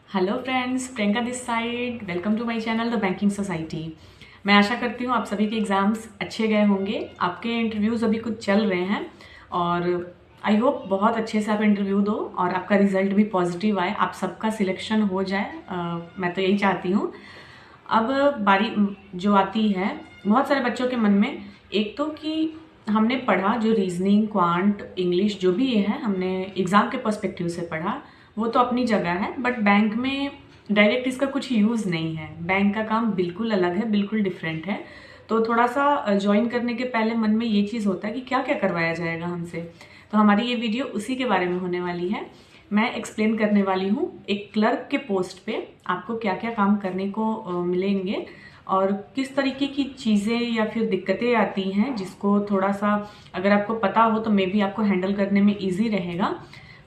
Hello friends, Priyanka this side. Welcome to my channel the banking society. मैं आशा करती हूँ आप सभी के एग्ज़ाम्स अच्छे गए होंगे। आपके इंटरव्यूज़ अभी कुछ चल रहे हैं और आई होप बहुत अच्छे से आप इंटरव्यू दो और आपका रिजल्ट भी पॉजिटिव आए, आप सबका सिलेक्शन हो जाए। मैं तो यही चाहती हूँ। अब बारी जो आती है बहुत सारे बच्चों के मन में, एक तो कि हमने पढ़ा जो रीजनिंग, क्वांट, इंग्लिश जो भी ये है, हमने एग्ज़ाम के पर्सपेक्टिव से पढ़ा, वो तो अपनी जगह है, बट बैंक में डायरेक्ट इसका कुछ यूज़ नहीं है। बैंक का काम बिल्कुल अलग है, बिल्कुल डिफरेंट है। तो थोड़ा सा ज्वाइन करने के पहले मन में ये चीज़ होता है कि क्या क्या करवाया जाएगा हमसे। तो हमारी ये वीडियो उसी के बारे में होने वाली है। मैं एक्सप्लेन करने वाली हूँ एक क्लर्क के पोस्ट पे आपको क्या क्या काम करने को मिलेंगे और किस तरीके की चीज़ें या फिर दिक्कतें आती हैं, जिसको थोड़ा सा अगर आपको पता हो तो मे बी आपको हैंडल करने में ईजी रहेगा।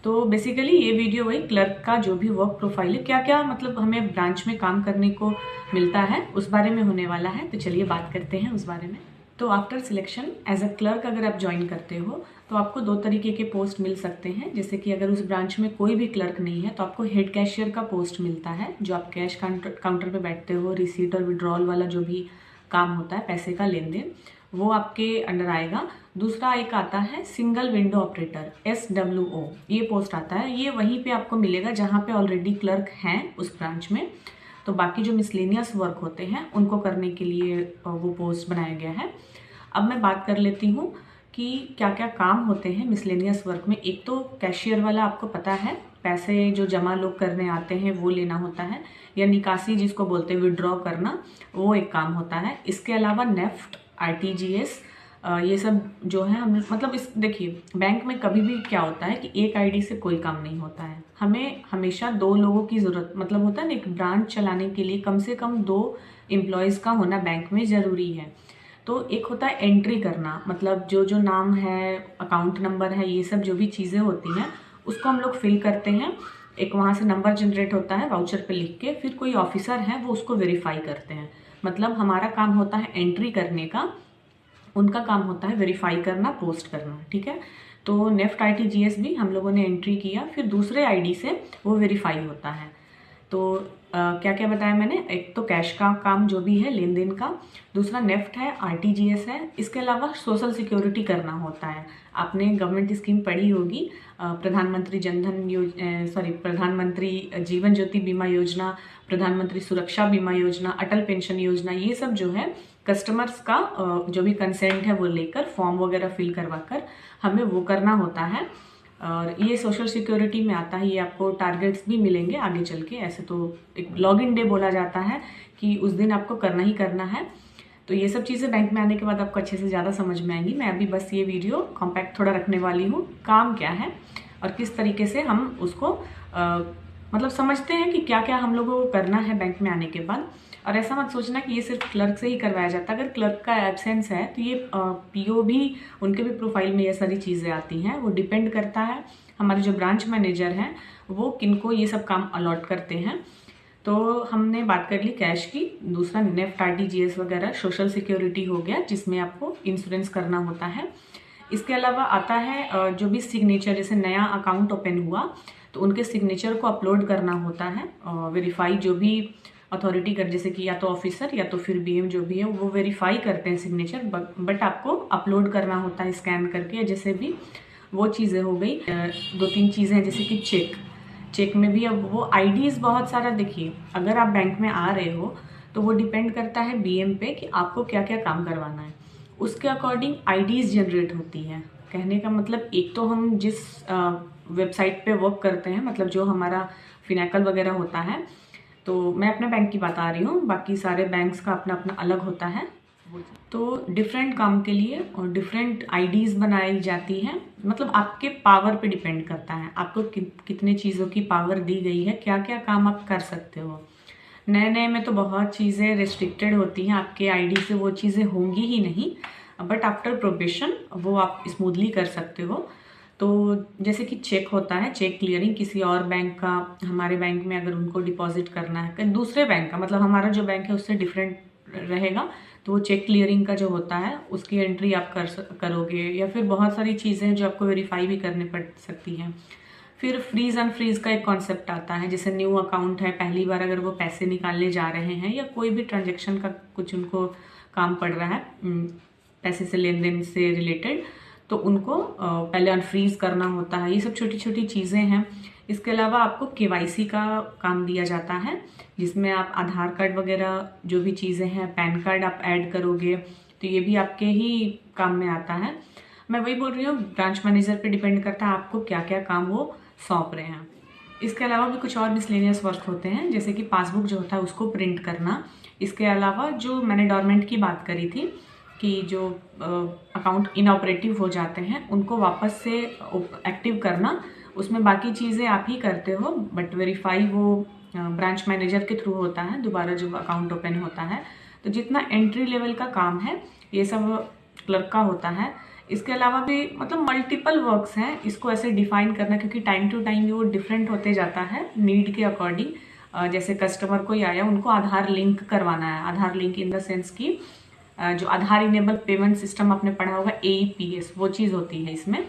तो बेसिकली ये वीडियो वही क्लर्क का जो भी वर्क प्रोफाइल है, क्या क्या मतलब हमें ब्रांच में काम करने को मिलता है, उस बारे में होने वाला है। तो चलिए बात करते हैं उस बारे में। तो after selection as a clerk अगर आप ज्वाइन करते हो तो आपको दो तरीके के पोस्ट मिल सकते हैं। जैसे कि अगर उस ब्रांच में कोई भी क्लर्क नहीं है तो आपको हेड कैशियर का पोस्ट मिलता है, जो आप कैश काउंटर पे बैठते हो, रिसीट और विड्रॉल वाला जो भी काम होता है, पैसे का लेन देन, वो आपके अंडर आएगा। दूसरा एक आता है सिंगल विंडो ऑपरेटर, SWO, ये पोस्ट आता है। ये वहीं पे आपको मिलेगा जहाँ पे ऑलरेडी क्लर्क हैं उस ब्रांच में। तो बाकी जो मिसलेनियस वर्क होते हैं उनको करने के लिए वो पोस्ट बनाया गया है। अब मैं बात कर लेती हूँ कि क्या क्या काम होते हैं मिसलेनियस वर्क में। एक तो कैशियर वाला आपको पता है, पैसे जो जमा लोग करने आते हैं वो लेना होता है, या निकासी जिसको बोलते हैं विड्रॉ करना, वो एक काम होता है। इसके अलावा नेफ्ट, RTGS, ये सब जो है हम मतलब इस देखिए बैंक में कभी भी क्या होता है कि एक आईडी से कोई काम नहीं होता है। हमें हमेशा दो लोगों की ज़रूरत, मतलब होता है ना, एक ब्रांच चलाने के लिए कम से कम दो एम्प्लॉयज़ का होना बैंक में ज़रूरी है। तो एक होता है एंट्री करना, मतलब जो जो नाम है, अकाउंट नंबर है, ये सब जो भी चीज़ें होती हैं उसको हम लोग फिल करते हैं। एक वहाँ से नंबर जनरेट होता है वाउचर पे लिख के, फिर कोई ऑफिसर है वो उसको वेरीफाई करते हैं। मतलब हमारा काम होता है एंट्री करने का, उनका काम होता है वेरीफाई करना, पोस्ट करना। ठीक है। तो नेफ्ट RTGS भी हम लोगों ने एंट्री किया, फिर दूसरे आईडी से वो वेरीफाई होता है। तो क्या क्या बताया मैंने, एक तो कैश का काम जो भी है लेन देन का, दूसरा नेफ्ट है, RTGS है। इसके अलावा सोशल सिक्योरिटी करना होता है। आपने गवर्नमेंट स्कीम पढ़ी होगी, प्रधानमंत्री जनधन सॉरी प्रधानमंत्री जीवन ज्योति बीमा योजना, प्रधानमंत्री सुरक्षा बीमा योजना, अटल पेंशन योजना, ये सब जो है कस्टमर्स का जो भी कंसेंट है वो लेकर फॉर्म वगैरह फिल करवा कर हमें वो करना होता है। और ये सोशल सिक्योरिटी में आता है। ये आपको टारगेट्स भी मिलेंगे आगे चल के। ऐसे तो एक लॉगिन डे बोला जाता है कि उस दिन आपको करना ही करना है। तो ये सब चीज़ें बैंक में आने के बाद आपको अच्छे से ज़्यादा समझ में आएंगी। मैं अभी बस ये वीडियो कॉम्पैक्ट थोड़ा रखने वाली हूँ, काम क्या है और किस तरीके से हम उसको मतलब समझते हैं कि क्या क्या हम लोगों को करना है बैंक में आने के बाद। और ऐसा मत सोचना कि ये सिर्फ क्लर्क से ही करवाया जाता है। अगर क्लर्क का एब्सेंस है तो ये PO भी, उनके भी प्रोफाइल में ये सारी चीज़ें आती हैं। वो डिपेंड करता है हमारे जो ब्रांच मैनेजर हैं वो किनको ये सब काम अलॉट करते हैं। तो हमने बात कर ली कैश की, दूसरा नेफ्ट RTGS वगैरह, सोशल सिक्योरिटी हो गया जिसमें आपको इंश्योरेंस करना होता है। इसके अलावा आता है जो भी सिग्नेचर, जैसे नया अकाउंट ओपन हुआ तो उनके सिग्नेचर को अपलोड करना होता है। वेरीफाई जो भी अथॉरिटी कर, जैसे कि या तो ऑफिसर या तो फिर BM जो भी है वो वेरीफाई करते हैं सिग्नेचर, बट आपको अपलोड करना होता है स्कैन करके, जैसे भी वो चीज़ें हो गई। दो तीन चीज़ें हैं जैसे कि चेक में भी अब वो IDs बहुत सारा, देखिए अगर आप बैंक में आ रहे हो तो वो डिपेंड करता है BM पे कि आपको क्या क्या काम करवाना है, उसके अकॉर्डिंग IDs जनरेट होती हैं। कहने का मतलब, एक तो हम जिस वेबसाइट पे वर्क करते हैं, मतलब जो हमारा फिनेकल वगैरह होता है, तो मैं अपने बैंक की बता रही हूँ, बाकी सारे बैंक्स का अपना अपना अलग होता है। तो डिफरेंट काम के लिए और डिफरेंट IDs बनाई जाती हैं। मतलब आपके पावर पे डिपेंड करता है आपको कितने चीज़ों की पावर दी गई है, क्या क्या काम आप कर सकते हो। नए नए में तो बहुत चीज़ें रिस्ट्रिक्टेड होती हैं, आपके ID से वो चीज़ें होंगी ही नहीं, बट आफ्टर प्रोबेशन वो आप स्मूथली कर सकते हो। तो जैसे कि चेक होता है, चेक क्लियरिंग, किसी और बैंक का हमारे बैंक में अगर उनको डिपॉजिट करना है, कहीं दूसरे बैंक का, मतलब हमारा जो बैंक है उससे डिफरेंट रहेगा, तो वो चेक क्लियरिंग का जो होता है उसकी एंट्री आप करोगे। या फिर बहुत सारी चीज़ें हैं जो आपको वेरीफाई भी करनी पड़ सकती हैं। फिर फ्रीज अनफ्रीज का एक कॉन्सेप्ट आता है, जैसे न्यू अकाउंट है, पहली बार अगर वो पैसे निकालने जा रहे हैं या कोई भी ट्रांजेक्शन का कुछ उनको काम पड़ रहा है पैसे से लेन देन से रिलेटेड, तो उनको पहले अनफ्रीज करना होता है। ये सब छोटी छोटी चीज़ें हैं। इसके अलावा आपको केवाईसी का काम दिया जाता है, जिसमें आप आधार कार्ड वगैरह जो भी चीज़ें हैं, पैन कार्ड आप ऐड करोगे, तो ये भी आपके ही काम में आता है। मैं वही बोल रही हूँ, ब्रांच मैनेजर पे डिपेंड करता है आपको क्या क्या काम वो सौंप रहे हैं। इसके अलावा भी कुछ और मिसलेनियस वर्क होते हैं, जैसे कि पासबुक जो होता है उसको प्रिंट करना। इसके अलावा जो मैंने डोरमेंट की बात करी थी कि जो अकाउंट इनऑपरेटिव हो जाते हैं उनको वापस से एक्टिव करना, उसमें बाकी चीज़ें आप ही करते हो, बट वेरीफाई वो ब्रांच मैनेजर के थ्रू होता है दोबारा जब अकाउंट ओपन होता है। तो जितना एंट्री लेवल का काम है ये सब क्लर्क का होता है। इसके अलावा भी मतलब मल्टीपल वर्क्स हैं, इसको ऐसे डिफाइन करना, क्योंकि टाइम टू टाइम वो डिफरेंट होते जाता है नीड के अकॉर्डिंग। जैसे कस्टमर कोई आया, उनको आधार लिंक करवाना है। आधार लिंक इन द सेंस की जो आधार इनेबल पेमेंट सिस्टम आपने पढ़ा होगा, AEPS, वो चीज़ होती है इसमें।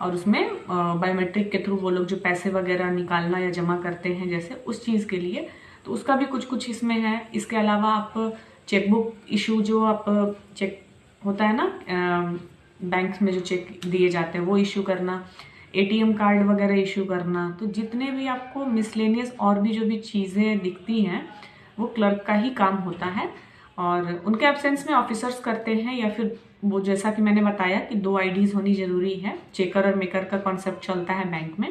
और उसमें बायोमेट्रिक के थ्रू वो लोग जो पैसे वगैरह निकालना या जमा करते हैं, जैसे उस चीज़ के लिए, तो उसका भी कुछ कुछ इसमें है। इसके अलावा आप चेकबुक इशू, जो आप चेक होता है ना बैंक में जो चेक दिए जाते हैं वो इशू करना, ATM कार्ड वगैरह इशू करना, तो जितने भी आपको मिसलेनियस और भी जो भी चीज़ें दिखती हैं वो क्लर्क का ही काम होता है। और उनके एब्सेंस में ऑफिसर्स करते हैं, या फिर वो जैसा कि मैंने बताया कि 2 IDs होनी ज़रूरी है। चेकर और मेकर का कॉन्सेप्ट चलता है बैंक में।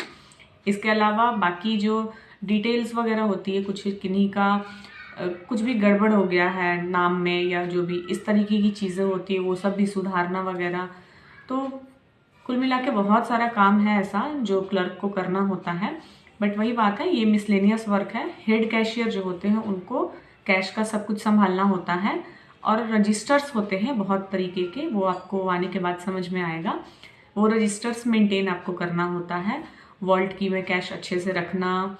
इसके अलावा बाकी जो डिटेल्स वगैरह होती है, कुछ किन्हीं का कुछ भी गड़बड़ हो गया है नाम में या जो भी इस तरीके की चीज़ें होती है, वो सब भी सुधारना वगैरह। तो कुल मिला के बहुत सारा काम है ऐसा जो क्लर्क को करना होता है। बट वही बात है, ये मिसलेनियस वर्क है। हेड कैशियर जो होते हैं उनको कैश का सब कुछ संभालना होता है, और रजिस्टर्स होते हैं बहुत तरीके के, वो आपको आने के बाद समझ में आएगा। वो रजिस्टर्स मेंटेन आपको करना होता है। वॉल्ट की में कैश अच्छे से रखना,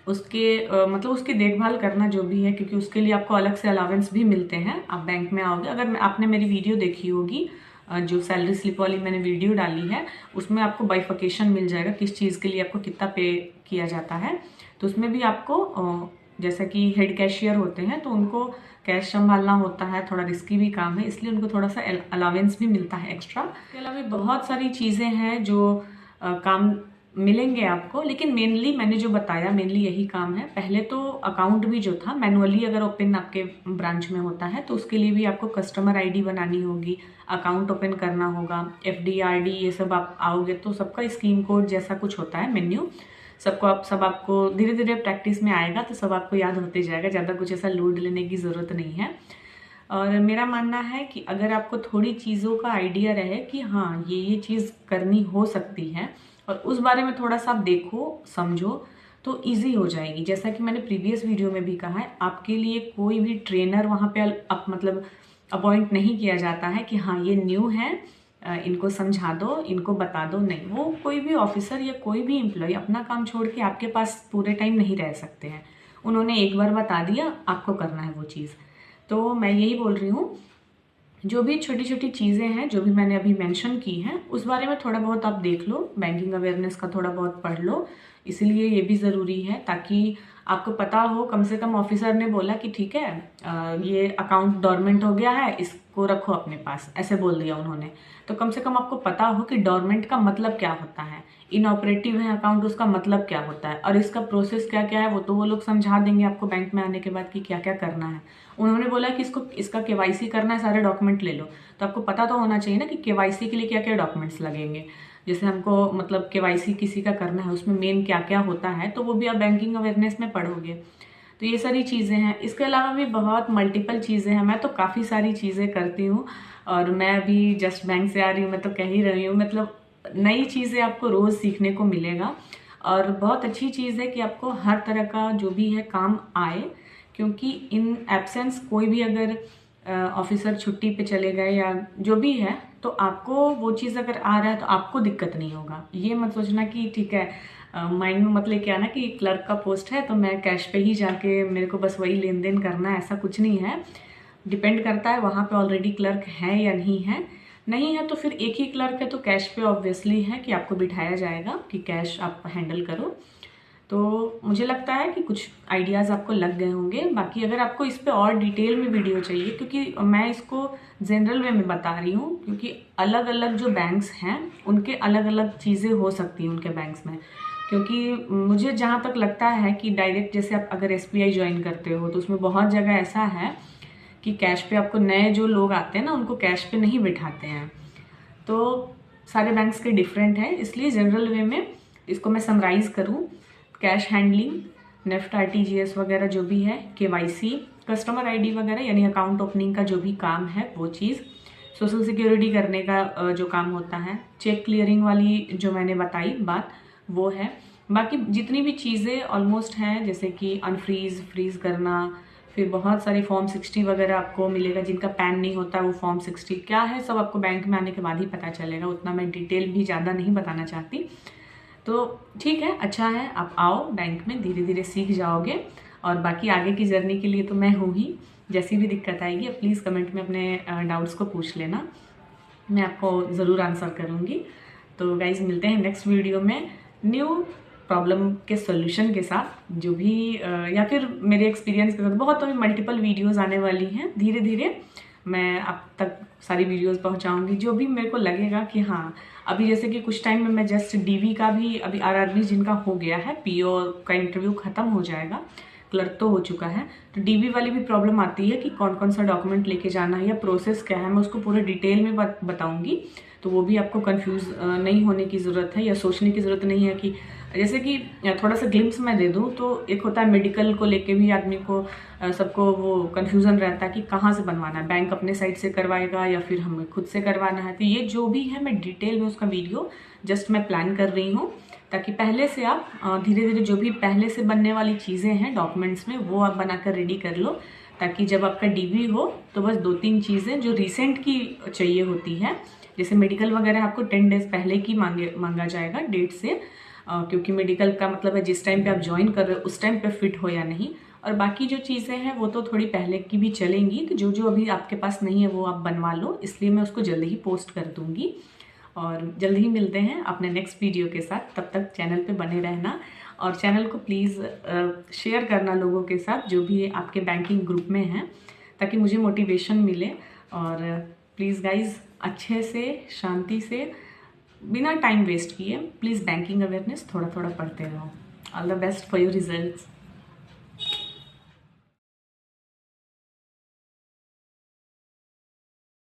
उसके मतलब उसकी देखभाल करना जो भी है, क्योंकि उसके लिए आपको अलग से अलावेंस भी मिलते हैं। आप बैंक में आओगे, अगर आपने मेरी वीडियो देखी होगी, जो सैलरी स्लिप वाली मैंने वीडियो डाली है, उसमें आपको बाइफिकेशन मिल जाएगा किस चीज़ के लिए आपको कितना पे किया जाता है। तो उसमें भी आपको जैसा कि हेड कैशियर होते हैं तो उनको कैश संभालना होता है, थोड़ा रिस्की भी काम है, इसलिए उनको थोड़ा सा अलावेंस भी मिलता है एक्स्ट्रा। इसके अलावा बहुत सारी चीज़ें हैं जो काम मिलेंगे आपको, लेकिन मेनली मैंने जो बताया मेनली यही काम है। पहले तो अकाउंट भी जो था मैनुअली अगर ओपन आपके ब्रांच में होता है तो उसके लिए भी आपको कस्टमर ID बनानी होगी, अकाउंट ओपन करना होगा, FD RD ये सब आप आओगे तो सबका स्कीम कोड जैसा कुछ होता है मेन्यू, सब आपको धीरे धीरे प्रैक्टिस में आएगा तो सब आपको याद होते जाएगा, ज़्यादा कुछ ऐसा लोड लेने की ज़रूरत नहीं है। और मेरा मानना है कि अगर आपको थोड़ी चीज़ों का आइडिया रहे कि हाँ ये चीज़ करनी हो सकती है और उस बारे में थोड़ा सा आप देखो समझो तो इजी हो जाएगी। जैसा कि मैंने प्रीवियस वीडियो में भी कहा है, आपके लिए कोई भी ट्रेनर वहाँ पे आप मतलब अपॉइंट नहीं किया जाता है कि हाँ ये न्यू है, इनको समझा दो, इनको बता दो, नहीं। वो कोई भी ऑफिसर या कोई भी एम्प्लॉय अपना काम छोड़ के आपके पास पूरे टाइम नहीं रह सकते हैं। उन्होंने एक बार बता दिया, आपको करना है वो चीज़। तो मैं यही बोल रही हूँ, जो भी छोटी छोटी चीज़ें हैं जो भी मैंने अभी मेंशन की हैं उस बारे में थोड़ा बहुत आप देख लो, बैंकिंग अवेयरनेस का थोड़ा बहुत पढ़ लो, इसलिए ये भी ज़रूरी है ताकि आपको पता हो। कम से कम ऑफिसर ने बोला कि ठीक है ये अकाउंट डोरमेंट हो गया है, इसको रखो अपने पास, ऐसे बोल दिया उन्होंने, तो कम से कम आपको पता हो कि डोरमेंट का मतलब क्या होता है, इनऑपरेटिव है अकाउंट उसका मतलब क्या होता है, और इसका प्रोसेस क्या क्या है वो तो वो लोग समझा देंगे आपको बैंक में आने के बाद कि क्या क्या करना है। उन्होंने बोला कि इसका KYC करना है, सारे डॉक्यूमेंट ले लो, तो आपको पता तो होना चाहिए ना कि KYC के लिए क्या क्या डॉक्यूमेंट्स लगेंगे। जैसे हमको मतलब KYC किसी का करना है, उसमें मेन क्या क्या होता है, तो वो भी आप बैंकिंग अवेयरनेस में पढ़ोगे। तो ये सारी चीज़ें हैं। इसके अलावा भी बहुत मल्टीपल चीज़ें हैं। मैं तो काफ़ी सारी चीज़ें करती हूँ, और मैं अभी जस्ट बैंक से आ रही हूँ, मैं तो कह ही रही हूँ, मतलब नई चीज़ें आपको रोज़ सीखने को मिलेगा। और बहुत अच्छी चीज़ है कि आपको हर तरह का जो भी है काम आए, क्योंकि इन एब्सेंस कोई भी अगर ऑफिसर छुट्टी पे चले गए या जो भी है, तो आपको वो चीज़ अगर आ रहा है तो आपको दिक्कत नहीं होगा। ये मत सोचना कि ठीक है माइंड में मत लेके आना कि क्लर्क का पोस्ट है तो मैं कैश पे ही जाके मेरे को बस वही लेन देन करना है, ऐसा कुछ नहीं है। डिपेंड करता है वहाँ पे ऑलरेडी क्लर्क है या नहीं है। नहीं है तो फिर एक ही क्लर्क है तो कैश पे ऑब्वियसली है कि आपको बिठाया जाएगा कि कैश आप हैंडल करो। तो मुझे लगता है कि कुछ आइडियाज़ आपको लग गए होंगे। बाकी अगर आपको इस पे और डिटेल में वीडियो चाहिए, क्योंकि मैं इसको जनरल वे में बता रही हूँ, क्योंकि अलग अलग जो बैंक्स हैं उनके अलग अलग चीज़ें हो सकती हैं उनके बैंक्स में। क्योंकि मुझे जहाँ तक लगता है कि डायरेक्ट जैसे आप अगर SBI ज्वाइन करते हो तो उसमें बहुत जगह ऐसा है कि कैश पे आपको नए जो लोग आते हैं ना उनको कैश पे नहीं बिठाते हैं। तो सारे बैंक्स के डिफरेंट हैं, इसलिए जनरल वे में इसको मैं समराइज़ करूँ। कैश हैंडलिंग, नेफ्ट RTGS वगैरह जो भी है, KYC, कस्टमर ID वगैरह यानी अकाउंट ओपनिंग का जो भी काम है वो चीज़, सोशल सिक्योरिटी करने का जो काम होता है, चेक क्लियरिंग वाली जो मैंने बताई बात वो है। बाकी जितनी भी चीज़ें ऑलमोस्ट हैं जैसे कि अनफ्रीज फ्रीज करना, फिर बहुत सारी फॉर्म 60 वगैरह आपको मिलेगा। जिनका पैन नहीं होता वो फॉर्म 60 क्या है सब आपको बैंक में आने के बाद ही पता चलेगा, उतना मैं डिटेल भी ज़्यादा नहीं बताना चाहती। तो ठीक है, अच्छा है, आप आओ बैंक में, धीरे धीरे सीख जाओगे। और बाकी आगे की जर्नी के लिए तो मैं हूँ ही, जैसी भी दिक्कत आएगी प्लीज़ कमेंट में अपने डाउट्स को पूछ लेना, मैं आपको ज़रूर आंसर करूँगी। तो गाइज मिलते हैं नेक्स्ट वीडियो में न्यू प्रॉब्लम के सॉल्यूशन के साथ, जो भी या फिर मेरे एक्सपीरियंस के साथ। बहुत अभी मल्टीपल वीडियोस आने वाली हैं, धीरे धीरे मैं आप तक सारी वीडियोस पहुंचाऊंगी जो भी मेरे को लगेगा कि हाँ। अभी जैसे कि कुछ टाइम में मैं जस्ट DV का भी, अभी RRB जिनका हो गया है, PO का इंटरव्यू ख़त्म हो जाएगा, क्लर्क तो हो चुका है, तो DV वाली भी प्रॉब्लम आती है कि कौन कौन सा डॉक्यूमेंट लेके जाना है या प्रोसेस क्या है, मैं उसको पूरे डिटेल में बताऊंगी। तो वो भी आपको कंफ्यूज नहीं होने की ज़रूरत है या सोचने की ज़रूरत नहीं है कि जैसे कि थोड़ा सा ग्लिम्स मैं दे दूँ तो एक होता है मेडिकल को लेके भी आदमी को सबको वो कन्फ्यूज़न रहता है कि कहाँ से बनवाना है, बैंक अपने साइड से करवाएगा या फिर हमें खुद से करवाना है। तो ये जो भी है मैं डिटेल में उसका वीडियो जस्ट मैं प्लान कर रही हूँ, ताकि पहले से आप धीरे धीरे जो भी पहले से बनने वाली चीज़ें हैं डॉक्यूमेंट्स में वो आप बनाकर रेडी कर लो, ताकि जब आपका DV हो तो बस 2-3 चीज़ें जो रिसेंट की चाहिए होती है, जैसे मेडिकल वगैरह आपको 10 डेज पहले की मांगा जाएगा डेट से, क्योंकि मेडिकल का मतलब है जिस टाइम पे आप ज्वाइन कर रहे हो उस टाइम पे फिट हो या नहीं। और बाकी जो चीज़ें हैं वो तो थोड़ी पहले की भी चलेंगी, तो जो जो अभी आपके पास नहीं है वो आप बनवा लो, इसलिए मैं उसको जल्दी ही पोस्ट कर दूँगी। और जल्दी ही मिलते हैं अपने नेक्स्ट वीडियो के साथ, तब तक चैनल पे बने रहना और चैनल को प्लीज़ शेयर करना लोगों के साथ जो भी आपके बैंकिंग ग्रुप में हैं, ताकि मुझे मोटिवेशन मिले। और प्लीज़ गाइज अच्छे से शांति से बिना टाइम वेस्ट किए प्लीज़ बैंकिंग अवेयरनेस थोड़ा थोड़ा पढ़ते रहो। All the best for your results.